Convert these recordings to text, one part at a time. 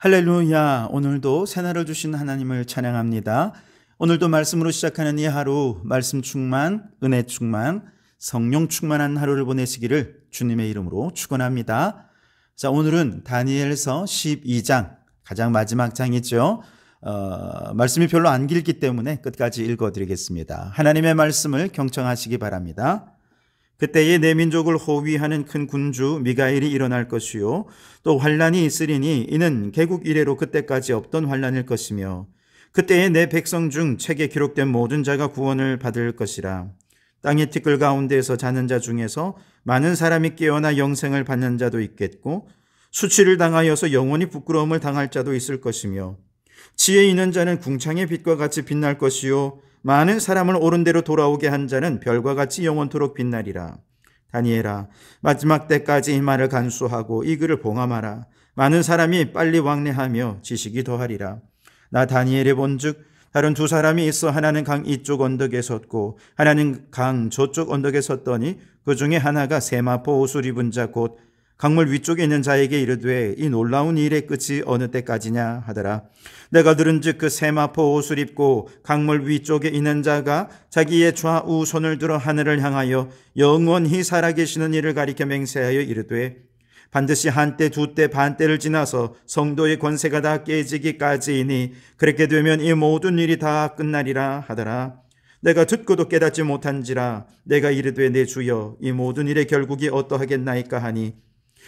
할렐루야. 오늘도 새날을 주신 하나님을 찬양합니다. 오늘도 말씀으로 시작하는 이 하루, 말씀 충만, 은혜 충만, 성령 충만한 하루를 보내시기를 주님의 이름으로 축원합니다. 자, 오늘은 다니엘서 12장, 가장 마지막 장이죠. 말씀이 별로 안 길기 때문에 끝까지 읽어드리겠습니다. 하나님의 말씀을 경청하시기 바랍니다. 그때에 내 민족을 호위하는 큰 군주 미가엘이 일어날 것이요 또 환란이 있으리니 이는 개국 이래로 그때까지 없던 환란일 것이며 그때에 내 백성 중 책에 기록된 모든 자가 구원을 받을 것이라. 땅의 티끌 가운데에서 자는 자 중에서 많은 사람이 깨어나 영생을 받는 자도 있겠고 수치를 당하여서 영원히 부끄러움을 당할 자도 있을 것이며 지혜 있는 자는 궁창의 빛과 같이 빛날 것이요 많은 사람을 옳은 대로 돌아오게 한 자는 별과 같이 영원토록 빛나리라. 다니엘아, 마지막 때까지 이 말을 간수하고 이 글을 봉함하라. 많은 사람이 빨리 왕래하며 지식이 더하리라. 나 다니엘의 본즉 다른 두 사람이 있어 하나는 강 이쪽 언덕에 섰고 하나는 강 저쪽 언덕에 섰더니 그 중에 하나가 세마포 옷을 입은 자 곧 강물 위쪽에 있는 자에게 이르되 이 놀라운 일의 끝이 어느 때까지냐 하더라. 내가 들은즉 그 세마포 옷을 입고 강물 위쪽에 있는 자가 자기의 좌우 손을 들어 하늘을 향하여 영원히 살아계시는 이를 가리켜 맹세하여 이르되 반드시 한때 두때 반때를 지나서 성도의 권세가 다 깨지기까지이니 그렇게 되면 이 모든 일이 다 끝나리라 하더라. 내가 듣고도 깨닫지 못한지라. 내가 이르되 내 주여 이 모든 일의 결국이 어떠하겠나이까 하니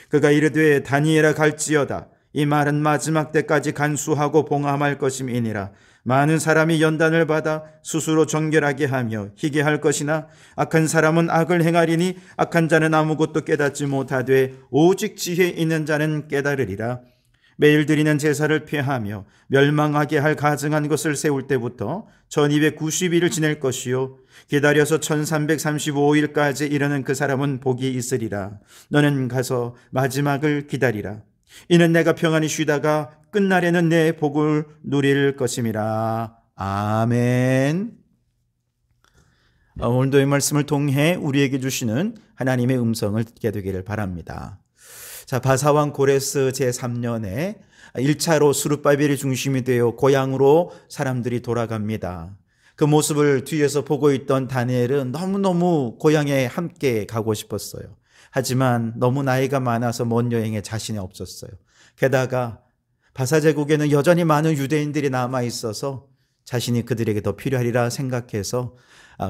그가 이르되 다니엘아 갈지어다. 이 말은 마지막 때까지 간수하고 봉함할 것임이니라. 많은 사람이 연단을 받아 스스로 정결하게 하며 희게 할 것이나 악한 사람은 악을 행하리니 악한 자는 아무것도 깨닫지 못하되 오직 지혜 있는 자는 깨달으리라. 매일 드리는 제사를 피하며 멸망하게 할 가증한 것을 세울 때부터 1290일을 지낼 것이요 기다려서 1335일까지 이르는 그 사람은 복이 있으리라. 너는 가서 마지막을 기다리라. 이는 내가 평안히 쉬다가 끝날에는 내 복을 누릴 것임이라. 아멘. 오늘도 이 말씀을 통해 우리에게 주시는 하나님의 음성을 듣게 되기를 바랍니다. 자, 바사왕 고레스 제3년에 1차로 스룹바벨이 중심이 되어 고향으로 사람들이 돌아갑니다. 그 모습을 뒤에서 보고 있던 다니엘은 너무너무 고향에 함께 가고 싶었어요. 하지만 너무 나이가 많아서 먼 여행에 자신이 없었어요. 게다가 바사제국에는 여전히 많은 유대인들이 남아 있어서 자신이 그들에게 더 필요하리라 생각해서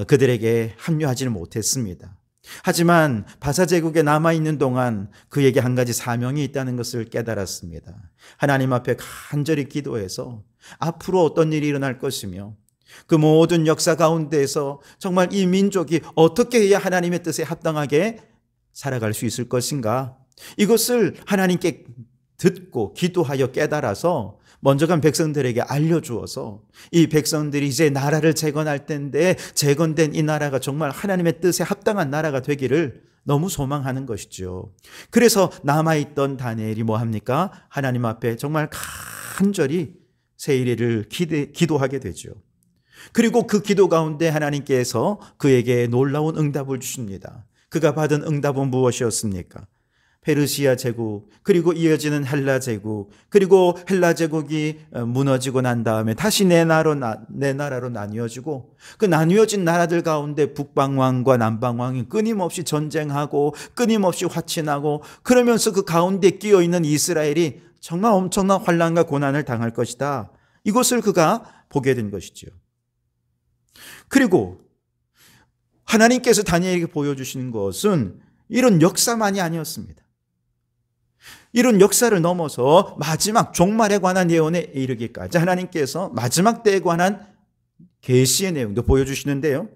그들에게 합류하지는 못했습니다. 하지만 바사제국에 남아있는 동안 그에게 한 가지 사명이 있다는 것을 깨달았습니다. 하나님 앞에 간절히 기도해서 앞으로 어떤 일이 일어날 것이며 그 모든 역사 가운데에서 정말 이 민족이 어떻게 해야 하나님의 뜻에 합당하게 살아갈 수 있을 것인가, 이것을 하나님께 듣고 기도하여 깨달아서 먼저 간 백성들에게 알려주어서 이 백성들이 이제 나라를 재건할 때인데 재건된 이 나라가 정말 하나님의 뜻에 합당한 나라가 되기를 너무 소망하는 것이죠. 그래서 남아있던 다니엘이 뭐합니까? 하나님 앞에 정말 간절히 세일을 기도하게 되죠. 그리고 그 기도 가운데 하나님께서 그에게 놀라운 응답을 주십니다. 그가 받은 응답은 무엇이었습니까? 페르시아 제국, 그리고 이어지는 헬라 제국, 그리고 헬라 제국이 무너지고 난 다음에 다시 네 나라로 나뉘어지고 그 나뉘어진 나라들 가운데 북방왕과 남방왕이 끊임없이 전쟁하고 끊임없이 화친하고 그러면서 그 가운데 끼어있는 이스라엘이 정말 엄청난 환난과 고난을 당할 것이다. 이것을 그가 보게 된 것이죠. 그리고 하나님께서 다니엘에게 보여주시는 것은 이런 역사만이 아니었습니다. 이런 역사를 넘어서 마지막 종말에 관한 예언에 이르기까지 하나님께서 마지막 때에 관한 계시의 내용도 보여주시는데요.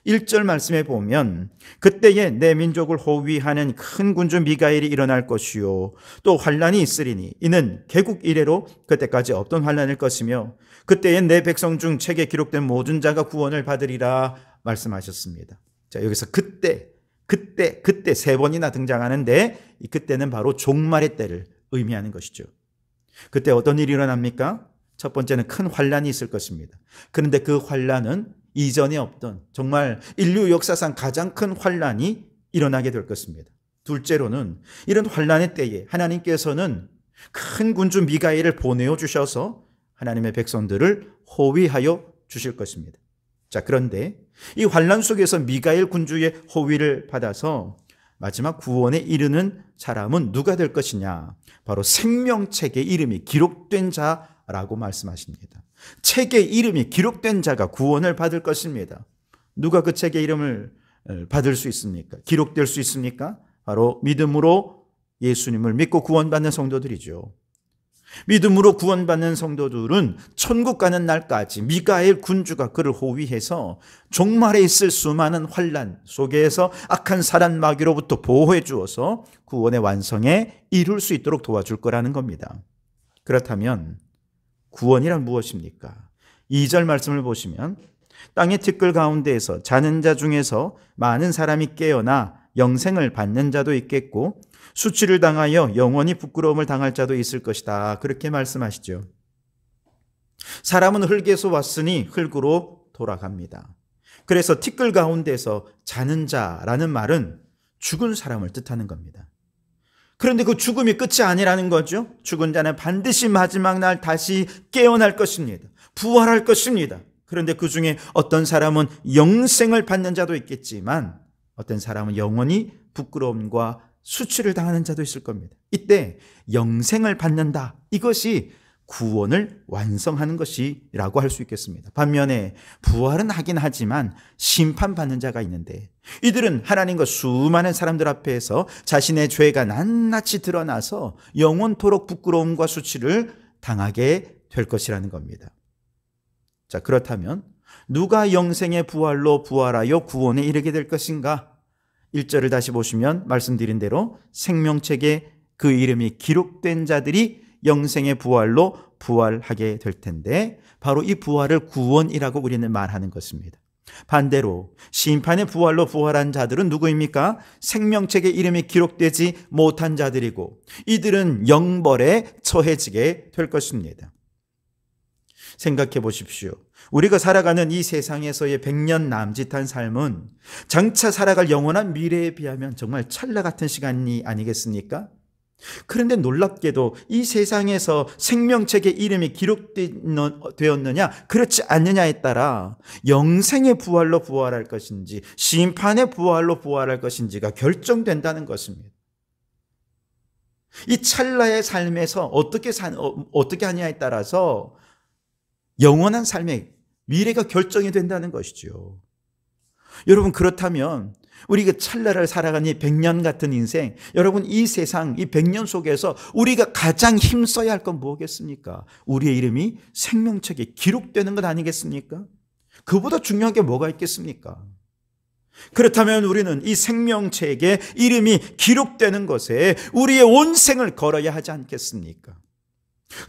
1절 말씀에 보면 그때에 내 민족을 호위하는 큰 군주 미가엘이 일어날 것이요 또 환란이 있으리니 이는 개국 이래로 그때까지 없던 환란일 것이며 그때에 내 백성 중 책에 기록된 모든 자가 구원을 받으리라 말씀하셨습니다. 자, 여기서 그때 세 번이나 등장하는데 이 그때는 바로 종말의 때를 의미하는 것이죠. 그때 어떤 일이 일어납니까? 첫 번째는 큰 환란이 있을 것입니다. 그런데 그 환란은 이전에 없던 정말 인류 역사상 가장 큰 환란이 일어나게 될 것입니다. 둘째로는 이런 환란의 때에 하나님께서는 큰 군주 미가엘을 보내어 주셔서 하나님의 백성들을 호위하여 주실 것입니다. 자, 그런데 이 환난 속에서 미가엘 군주의 호위를 받아서 마지막 구원에 이르는 사람은 누가 될 것이냐? 바로 생명책에 이름이 기록된 자라고 말씀하십니다. 책에 이름이 기록된 자가 구원을 받을 것입니다. 누가 그 책의 이름을 받을 수 있습니까? 기록될 수 있습니까? 바로 믿음으로 예수님을 믿고 구원받는 성도들이죠. 믿음으로 구원받는 성도들은 천국 가는 날까지 미가엘 군주가 그를 호위해서 종말에 있을 수많은 환난 속에서 악한 사람 마귀로부터 보호해 주어서 구원의 완성에 이룰 수 있도록 도와줄 거라는 겁니다. 그렇다면 구원이란 무엇입니까? 2절 말씀을 보시면 땅의 티끌 가운데에서 자는 자 중에서 많은 사람이 깨어나 영생을 받는 자도 있겠고 수치를 당하여 영원히 부끄러움을 당할 자도 있을 것이다. 그렇게 말씀하시죠. 사람은 흙에서 왔으니 흙으로 돌아갑니다. 그래서 티끌 가운데서 자는 자라는 말은 죽은 사람을 뜻하는 겁니다. 그런데 그 죽음이 끝이 아니라는 거죠. 죽은 자는 반드시 마지막 날 다시 깨어날 것입니다. 부활할 것입니다. 그런데 그 중에 어떤 사람은 영생을 받는 자도 있겠지만 어떤 사람은 영원히 부끄러움과 수치를 당하는 자도 있을 겁니다. 이때 영생을 받는다. 이것이 구원을 완성하는 것이라고 할 수 있겠습니다. 반면에 부활은 하긴 하지만 심판받는 자가 있는데 이들은 하나님과 수많은 사람들 앞에서 자신의 죄가 낱낱이 드러나서 영원토록 부끄러움과 수치를 당하게 될 것이라는 겁니다. 자, 그렇다면 누가 영생의 부활로 부활하여 구원에 이르게 될 것인가? 1절을 다시 보시면 말씀드린 대로 생명책에 그 이름이 기록된 자들이 영생의 부활로 부활하게 될 텐데 바로 이 부활을 구원이라고 우리는 말하는 것입니다. 반대로 심판의 부활로 부활한 자들은 누구입니까? 생명책에 이름이 기록되지 못한 자들이고 이들은 영벌에 처해지게 될 것입니다. 생각해 보십시오. 우리가 살아가는 이 세상에서의 100년 남짓한 삶은 장차 살아갈 영원한 미래에 비하면 정말 찰나 같은 시간이 아니겠습니까? 그런데 놀랍게도 이 세상에서 생명책에 이름이 기록되었느냐 그렇지 않느냐에 따라 영생의 부활로 부활할 것인지 심판의 부활로 부활할 것인지가 결정된다는 것입니다. 이 찰나의 삶에서 어떻게 하냐에 따라서 영원한 삶의 미래가 결정이 된다는 것이죠. 여러분, 그렇다면 우리가 찰나를 살아가는 이 100년 같은 인생, 여러분 이 세상 이 100년 속에서 우리가 가장 힘써야 할 건 뭐겠습니까? 우리의 이름이 생명책에 기록되는 것 아니겠습니까? 그보다 중요한 게 뭐가 있겠습니까? 그렇다면 우리는 이 생명책에 이름이 기록되는 것에 우리의 온 생을 걸어야 하지 않겠습니까?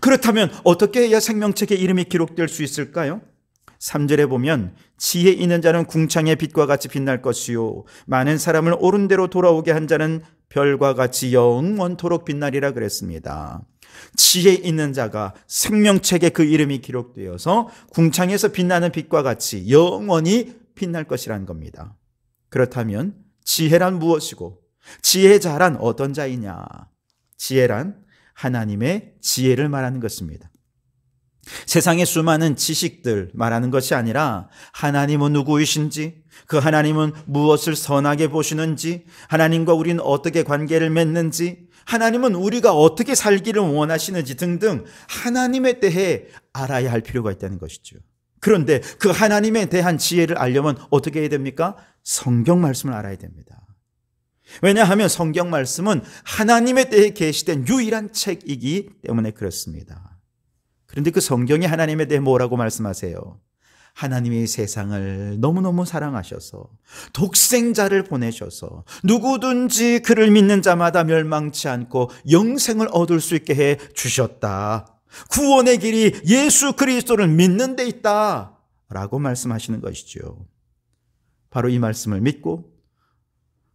그렇다면 어떻게 해야 생명책에 이름이 기록될 수 있을까요? 3절에 보면 지혜 있는 자는 궁창의 빛과 같이 빛날 것이요 많은 사람을 옳은 대로 돌아오게 한 자는 별과 같이 영원토록 빛나리라 그랬습니다. 지혜 있는 자가 생명책에 그 이름이 기록되어서 궁창에서 빛나는 빛과 같이 영원히 빛날 것이라는 겁니다. 그렇다면 지혜란 무엇이고 지혜자란 어떤 자이냐? 지혜란 하나님의 지혜를 말하는 것입니다. 세상의 수많은 지식들 말하는 것이 아니라 하나님은 누구이신지, 그 하나님은 무엇을 선하게 보시는지, 하나님과 우리는 어떻게 관계를 맺는지, 하나님은 우리가 어떻게 살기를 원하시는지 등등 하나님에 대해 알아야 할 필요가 있다는 것이죠. 그런데 그 하나님에 대한 지혜를 알려면 어떻게 해야 됩니까? 성경 말씀을 알아야 됩니다. 왜냐하면 성경 말씀은 하나님에 대해 계시된 유일한 책이기 때문에 그렇습니다. 그런데 그 성경이 하나님에 대해 뭐라고 말씀하세요? 하나님이 세상을 너무너무 사랑하셔서 독생자를 보내셔서 누구든지 그를 믿는 자마다 멸망치 않고 영생을 얻을 수 있게 해 주셨다. 구원의 길이 예수 그리스도를 믿는 데 있다 라고 말씀하시는 것이죠. 바로 이 말씀을 믿고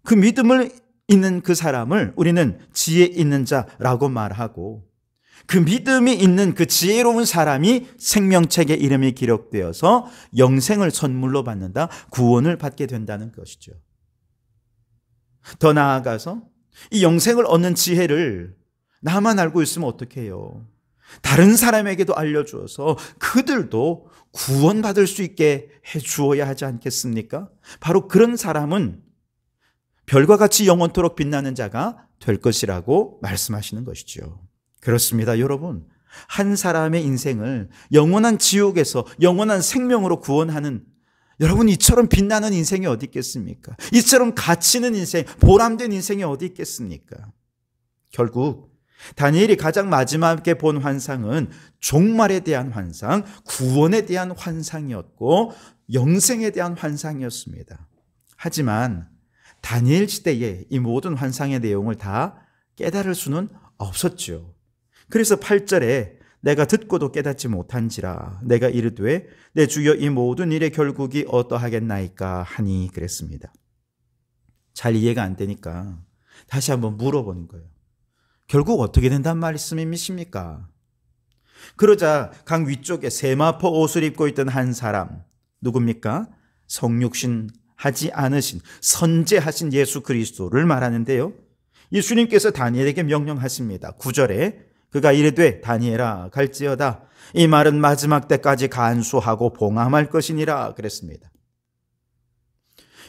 그 믿음을 있는 그 사람을 우리는 지혜 있는 자라고 말하고 그 믿음이 있는 그 지혜로운 사람이 생명책에 이름이 기록되어서 영생을 선물로 받는다, 구원을 받게 된다는 것이죠. 더 나아가서 이 영생을 얻는 지혜를 나만 알고 있으면 어떡해요? 다른 사람에게도 알려주어서 그들도 구원받을 수 있게 해주어야 하지 않겠습니까? 바로 그런 사람은 별과 같이 영원토록 빛나는 자가 될 것이라고 말씀하시는 것이죠. 그렇습니다, 여러분. 한 사람의 인생을 영원한 지옥에서 영원한 생명으로 구원하는, 여러분, 이처럼 빛나는 인생이 어디 있겠습니까? 이처럼 가치 있는 인생, 보람된 인생이 어디 있겠습니까? 결국 다니엘이 가장 마지막에 본 환상은 종말에 대한 환상, 구원에 대한 환상이었고 영생에 대한 환상이었습니다. 하지만 다니엘 시대에 이 모든 환상의 내용을 다 깨달을 수는 없었죠. 그래서 8절에 내가 듣고도 깨닫지 못한지라 내가 이르되 내 주여 이 모든 일의 결국이 어떠하겠나이까 하니 그랬습니다. 잘 이해가 안 되니까 다시 한번 물어보는 거예요. 결국 어떻게 된단 말씀이십니까? 그러자 강 위쪽에 세마포 옷을 입고 있던 한 사람, 누굽니까? 성육신 하지 않으신 선제하신 예수 그리스도를 말하는데요. 예수님께서 다니엘에게 명령하십니다. 9절에 그가 이르되 다니엘아 갈지어다 이 말은 마지막 때까지 간수하고 봉함할 것이니라 그랬습니다.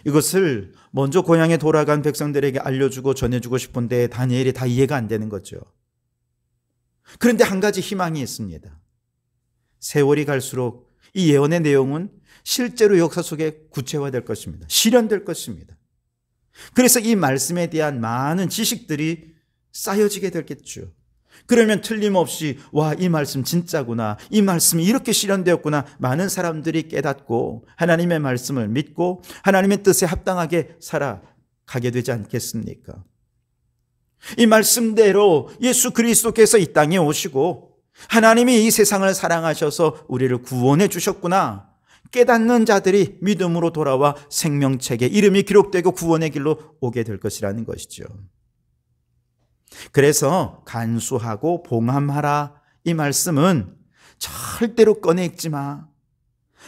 이것을 먼저 고향에 돌아간 백성들에게 알려주고 전해주고 싶은데 다니엘이 다 이해가 안 되는 거죠. 그런데 한 가지 희망이 있습니다. 세월이 갈수록 이 예언의 내용은 실제로 역사 속에 구체화될 것입니다. 실현될 것입니다. 그래서 이 말씀에 대한 많은 지식들이 쌓여지게 되겠죠. 그러면 틀림없이 와, 이 말씀 진짜구나, 이 말씀이 이렇게 실현되었구나, 많은 사람들이 깨닫고 하나님의 말씀을 믿고 하나님의 뜻에 합당하게 살아가게 되지 않겠습니까? 이 말씀대로 예수 그리스도께서 이 땅에 오시고 하나님이 이 세상을 사랑하셔서 우리를 구원해 주셨구나, 깨닫는 자들이 믿음으로 돌아와 생명책에 이름이 기록되고 구원의 길로 오게 될 것이라는 것이죠. 그래서 간수하고 봉함하라, 이 말씀은 절대로 꺼내익지 마,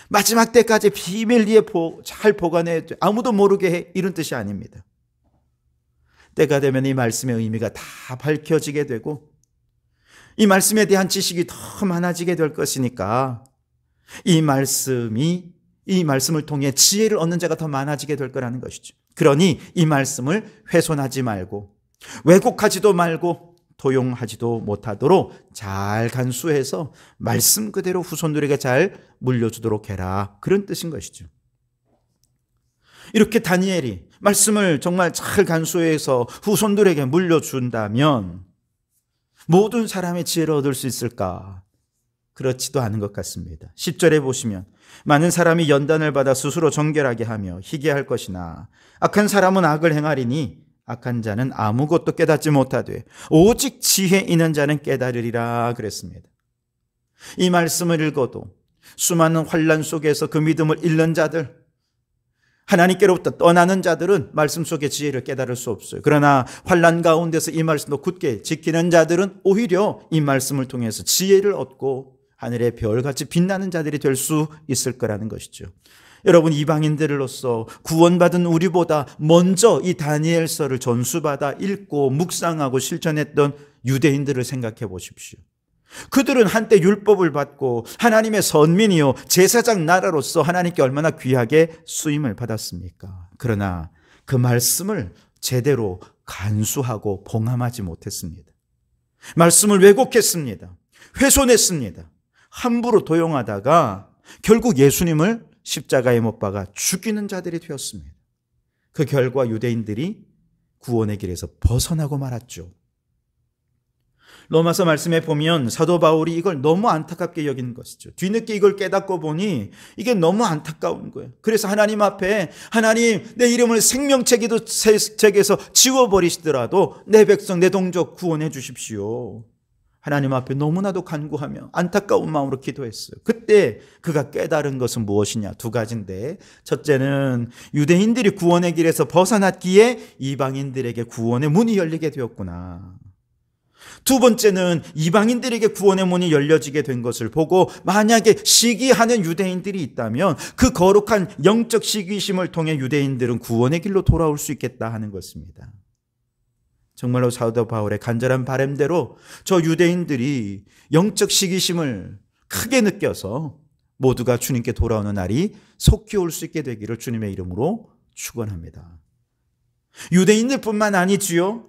마지막 때까지 비밀리에 잘 보관해, 아무도 모르게 해, 이런 뜻이 아닙니다. 때가 되면 이 말씀의 의미가 다 밝혀지게 되고 이 말씀에 대한 지식이 더 많아지게 될 것이니까 이 말씀을 통해 지혜를 얻는 자가 더 많아지게 될 거라는 것이죠. 그러니 이 말씀을 훼손하지 말고 왜곡하지도 말고 도용하지도 못하도록 잘 간수해서 말씀 그대로 후손들에게 잘 물려주도록 해라, 그런 뜻인 것이죠. 이렇게 다니엘이 말씀을 정말 잘 간수해서 후손들에게 물려준다면 모든 사람의 지혜를 얻을 수 있을까? 그렇지도 않은 것 같습니다. 10절에 보시면 많은 사람이 연단을 받아 스스로 정결하게 하며 희게할 것이나 악한 사람은 악을 행하리니 악한 자는 아무것도 깨닫지 못하되 오직 지혜 있는 자는 깨달으리라 그랬습니다. 이 말씀을 읽어도 수많은 환난 속에서 그 믿음을 잃는 자들, 하나님께로부터 떠나는 자들은 말씀 속의 지혜를 깨달을 수 없어요. 그러나 환난 가운데서 이 말씀도 굳게 지키는 자들은 오히려 이 말씀을 통해서 지혜를 얻고 하늘의 별같이 빛나는 자들이 될 수 있을 거라는 것이죠. 여러분, 이방인들로서 구원받은 우리보다 먼저 이 다니엘서를 전수받아 읽고 묵상하고 실천했던 유대인들을 생각해 보십시오. 그들은 한때 율법을 받고 하나님의 선민이요 제사장 나라로서 하나님께 얼마나 귀하게 쓰임을 받았습니까? 그러나 그 말씀을 제대로 간수하고 봉함하지 못했습니다. 말씀을 왜곡했습니다. 훼손했습니다. 함부로 도용하다가 결국 예수님을 십자가에 못 박아 죽이는 자들이 되었습니다. 그 결과 유대인들이 구원의 길에서 벗어나고 말았죠. 로마서 말씀에 보면 사도 바울이 이걸 너무 안타깝게 여기는 것이죠. 뒤늦게 이걸 깨닫고 보니 이게 너무 안타까운 거예요. 그래서 하나님 앞에, 하나님, 내 이름을 생명책에서 지워버리시더라도 내 백성, 내 동족 구원해 주십시오. 하나님 앞에 너무나도 간구하며 안타까운 마음으로 기도했어요. 그때 그가 깨달은 것은 무엇이냐? 두 가지인데, 첫째는 유대인들이 구원의 길에서 벗어났기에 이방인들에게 구원의 문이 열리게 되었구나. 두 번째는 이방인들에게 구원의 문이 열려지게 된 것을 보고 만약에 시기하는 유대인들이 있다면 그 거룩한 영적 시기심을 통해 유대인들은 구원의 길로 돌아올 수 있겠다 하는 것입니다. 정말로 사도 바울의 간절한 바람대로 저 유대인들이 영적 시기심을 크게 느껴서 모두가 주님께 돌아오는 날이 속히 올 수 있게 되기를 주님의 이름으로 축원합니다. 유대인들뿐만 아니지요.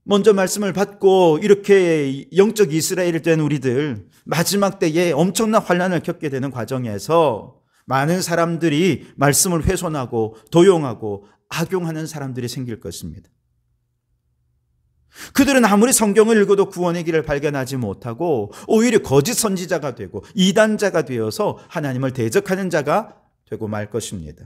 먼저 말씀을 받고 이렇게 영적 이스라엘이 된 우리들, 마지막 때에 엄청난 환난을 겪게 되는 과정에서 많은 사람들이 말씀을 훼손하고 도용하고 악용하는 사람들이 생길 것입니다. 그들은 아무리 성경을 읽어도 구원의 길을 발견하지 못하고 오히려 거짓 선지자가 되고 이단자가 되어서 하나님을 대적하는 자가 되고 말 것입니다.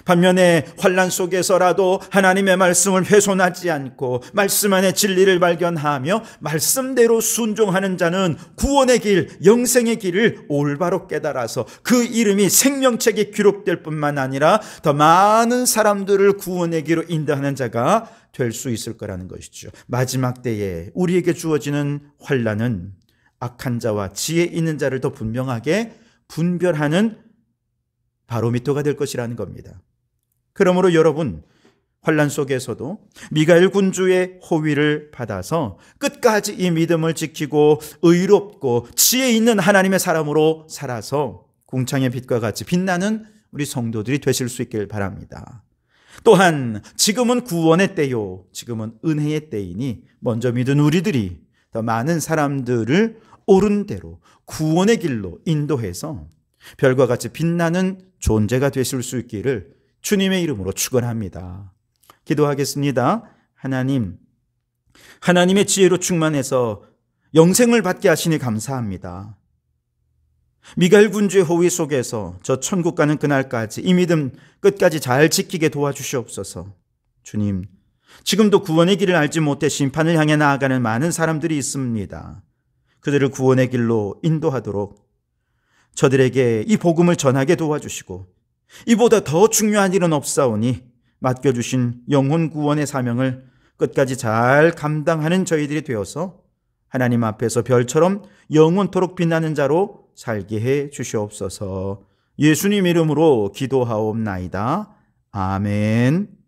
반면에 환난 속에서라도 하나님의 말씀을 훼손하지 않고 말씀 안에 진리를 발견하며 말씀대로 순종하는 자는 구원의 길, 영생의 길을 올바로 깨달아서 그 이름이 생명책에 기록될 뿐만 아니라 더 많은 사람들을 구원의 길로 인도하는 자가 될 수 있을 거라는 것이죠. 마지막 때에 우리에게 주어지는 환난은 악한 자와 지혜 있는 자를 더 분명하게 분별하는 바로미터가 될 것이라는 겁니다. 그러므로 여러분, 환난 속에서도 미가엘 군주의 호위를 받아서 끝까지 이 믿음을 지키고 의롭고 지혜 있는 하나님의 사람으로 살아서 궁창의 빛과 같이 빛나는 우리 성도들이 되실 수 있길 바랍니다. 또한 지금은 구원의 때요, 지금은 은혜의 때이니 먼저 믿은 우리들이 더 많은 사람들을 옳은 대로 구원의 길로 인도해서 별과 같이 빛나는 존재가 되실 수 있기를 주님의 이름으로 축원합니다. 기도하겠습니다. 하나님, 하나님의 지혜로 충만해서 영생을 받게 하시니 감사합니다. 미가엘 군주의 호위 속에서 저 천국 가는 그날까지 이 믿음 끝까지 잘 지키게 도와주시옵소서. 주님, 지금도 구원의 길을 알지 못해 심판을 향해 나아가는 많은 사람들이 있습니다. 그들을 구원의 길로 인도하도록 저들에게 이 복음을 전하게 도와주시고 이보다 더 중요한 일은 없사오니 맡겨주신 영혼 구원의 사명을 끝까지 잘 감당하는 저희들이 되어서 하나님 앞에서 별처럼 영원토록 빛나는 자로 살게 해 주시옵소서. 예수님 이름으로 기도하옵나이다. 아멘.